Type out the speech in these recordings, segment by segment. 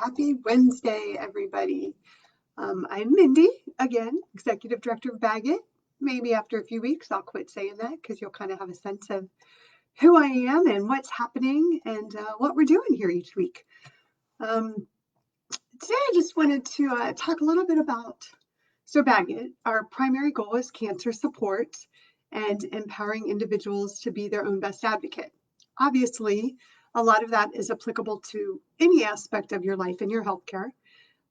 Happy Wednesday, everybody. I'm Mindy, again, Executive Director of Bagot. Maybe after a few weeks, I'll quit saying that because you'll kind of have a sense of who I am and what's happening and what we're doing here each week. Today, I just wanted to talk a little bit about Bagot. Our primary goal is cancer support and empowering individuals to be their own best advocate. Obviously, a lot of that is applicable to any aspect of your life and your healthcare.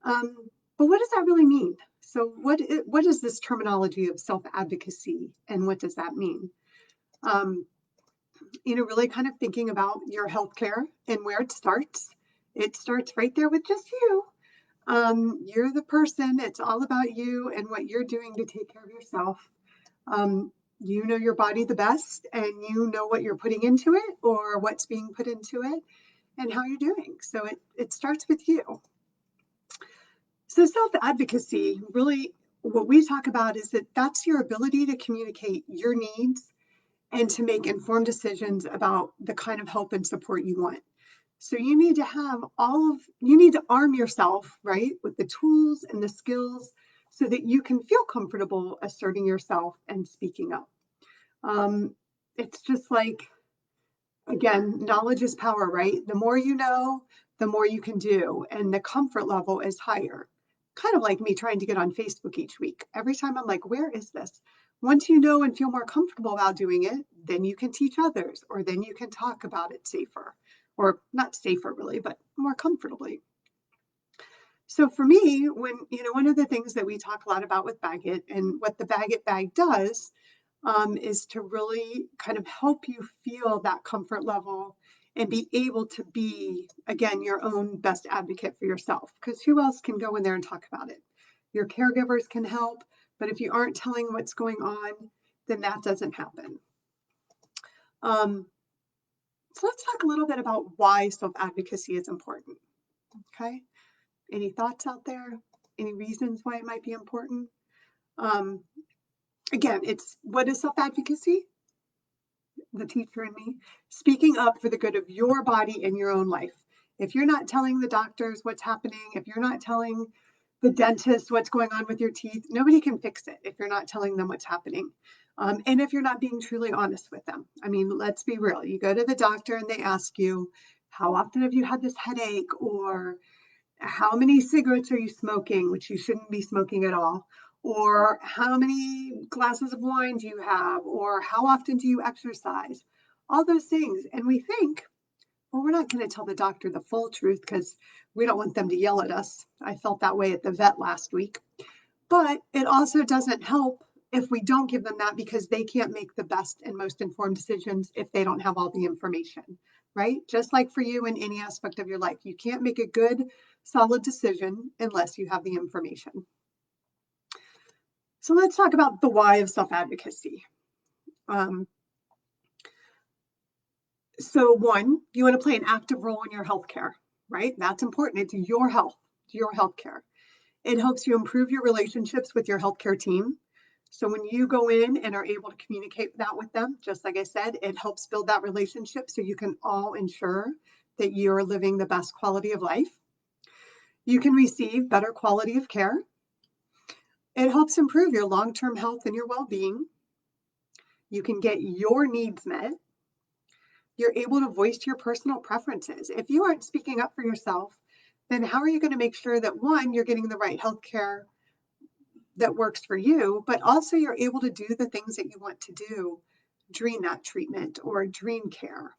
But what does that really mean? So what is this terminology of self-advocacy and what does that mean? Really kind of thinking about your healthcare and where it starts. It starts right there with just you. You're the person. It's all about you and what you're doing to take care of yourself. You know your body the best and you know what you're putting into it or what's being put into it and how you're doing. So it starts with you. So self-advocacy, really what we talk about is that's your ability to communicate your needs and to make informed decisions about the kind of help and support you want. So you need to arm yourself, right, with the tools and the skills so that you can feel comfortable asserting yourself and speaking up. It's just like, again, knowledge is power, right? The more you know, the more you can do, and the comfort level is higher. Kind of like me trying to get on Facebook each week. Every time I'm like, where is this? Once you know and feel more comfortable about doing it, then you can teach others, or then you can talk about it safer, or not safer really, but more comfortably. So for me, one of the things that we talk a lot about with Bagot and what the Bagot Bag does is to really kind of help you feel that comfort level and be able to be, again, your own best advocate for yourself. Because who else can go in there and talk about it? Your caregivers can help, but if you aren't telling what's going on, then that doesn't happen. So let's talk a little bit about why self-advocacy is important. Okay? Any thoughts out there? Any reasons why it might be important? Again, what is self-advocacy? The teacher in me, speaking up for the good of your body and your own life. If you're not telling the doctors what's happening, if you're not telling the dentist what's going on with your teeth, nobody can fix it if you're not telling them what's happening. And if you're not being truly honest with them. I mean, let's be real. You go to the doctor and they ask you, how often have you had this headache? Or how many cigarettes are you smoking, which you shouldn't be smoking at all? Or how many glasses of wine do you have? Or how often do you exercise? All those things. And we think, well, we're not going to tell the doctor the full truth because we don't want them to yell at us. I felt that way at the vet last week. But it also doesn't help if we don't give them that because they can't make the best and most informed decisions if they don't have all the information, right? Just like for you in any aspect of your life, you can't make a good, solid decision unless you have the information. So let's talk about the why of self-advocacy. So one, you want to play an active role in your healthcare, right? That's important. It's your health, your healthcare. It helps you improve your relationships with your healthcare team. So when you go in and are able to communicate that with them, just like I said, it helps build that relationship so you can all ensure that you're living the best quality of life. You can receive better quality of care. It helps improve your long-term health and your well-being. You can get your needs met. You're able to voice your personal preferences. If you aren't speaking up for yourself, then how are you going to make sure that one, you're getting the right health care that works for you, but also you're able to do the things that you want to do during that treatment or during care.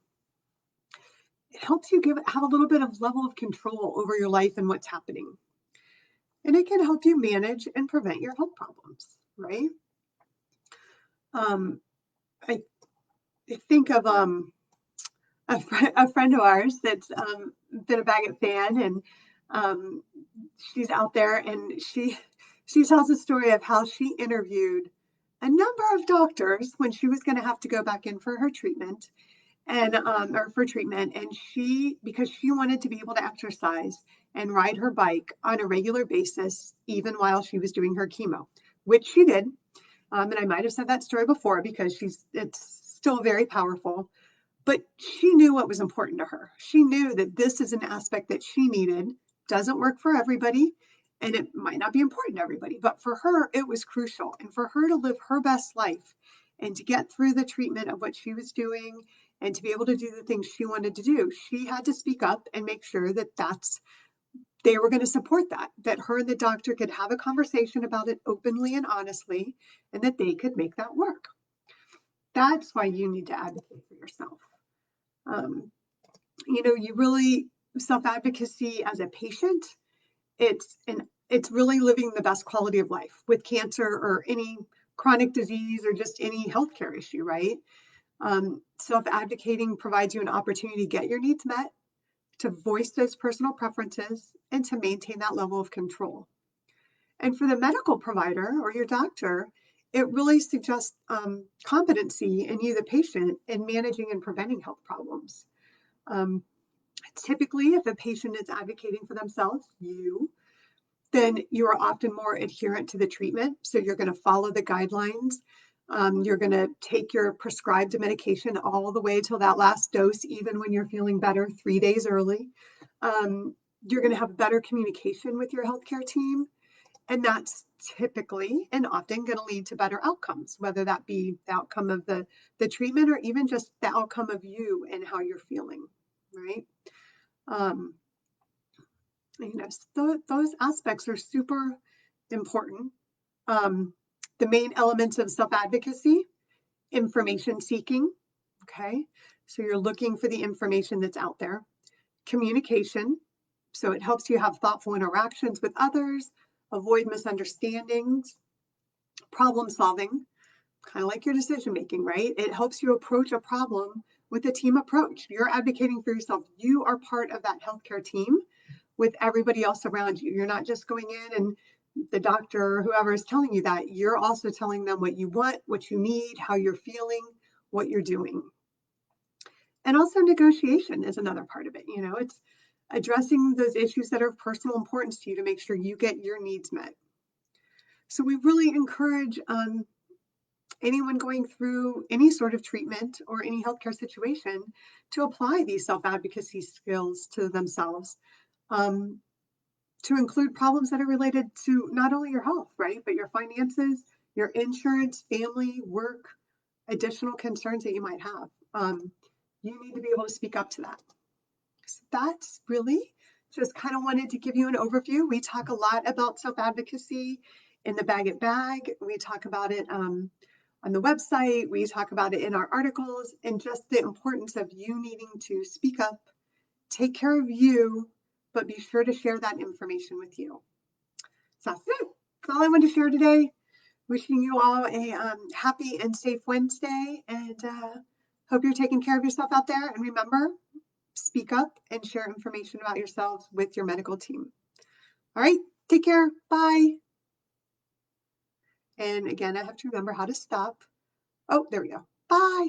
It helps you have a little bit of level of control over your life and what's happening. And it can help you manage and prevent your health problems, right? I think of a friend of ours that's been a Bagot fan, and she's out there, and she tells a story of how she interviewed a number of doctors when she was going to have to go back in for her treatment, and because she wanted to be able to exercise and ride her bike on a regular basis, even while she was doing her chemo, which she did. And I might have said that story before because it's still very powerful. But she knew what was important to her. She knew that this is an aspect that she needed doesn't work for everybody, and it might not be important to everybody, but for her, it was crucial. And for her to live her best life and to get through the treatment of what she was doing and to be able to do the things she wanted to do, she had to speak up and make sure that they were going to support that her and the doctor could have a conversation about it openly and honestly, and that they could make that work. That's why you need to advocate for yourself. Um, you really self-advocacy as a patient, it's really living the best quality of life with cancer or any chronic disease or just any healthcare issue, right? Self-advocating provides you an opportunity to get your needs met, to voice those personal preferences, and to maintain that level of control. And for the medical provider or your doctor, it really suggests competency in you, the patient, in managing and preventing health problems. Um, Typically, if a patient is advocating for themselves, then you are often more adherent to the treatment. So you're going to follow the guidelines. You're going to take your prescribed medication all the way till that last dose, even when you're feeling better 3 days early. You're going to have better communication with your healthcare team. And that's typically and often going to lead to better outcomes, whether that be the outcome of the treatment or even just the outcome of you and how you're feeling, right? Um, those aspects are super important. Um, the main elements of self-advocacy: information seeking, okay? So you're looking for the information that's out there. Communication, so it helps you have thoughtful interactions with others, avoid misunderstandings. Problem solving, kind of like your decision making, right? It helps you approach a problem with a team approach. You're advocating for yourself. You are part of that healthcare team with everybody else around you. You're not just going in and the doctor or whoever is telling you that. You're also telling them what you want, what you need, how you're feeling, what you're doing. And also negotiation is another part of it. It's addressing those issues that are of personal importance to you to make sure you get your needs met. So we really encourage anyone going through any sort of treatment or any healthcare situation to apply these self-advocacy skills to themselves, um, to include problems that are related to not only your health, right, but your finances, your insurance, family, work, additional concerns that you might have. You need to be able to speak up to that. So that's really just kind of wanted to give you an overview. We talk a lot about self-advocacy in the Bag It Bag. We talk about it on the website. We talk about it in our articles, and just the importance of you needing to speak up, take care of you, but be sure to share that information with you. So that's it. That's all I wanted to share today. Wishing you all a happy and safe Wednesday, and hope you're taking care of yourself out there. And remember, speak up and share information about yourselves with your medical team. All right, take care. Bye. And again, I have to remember how to stop. Oh, there we go. Bye.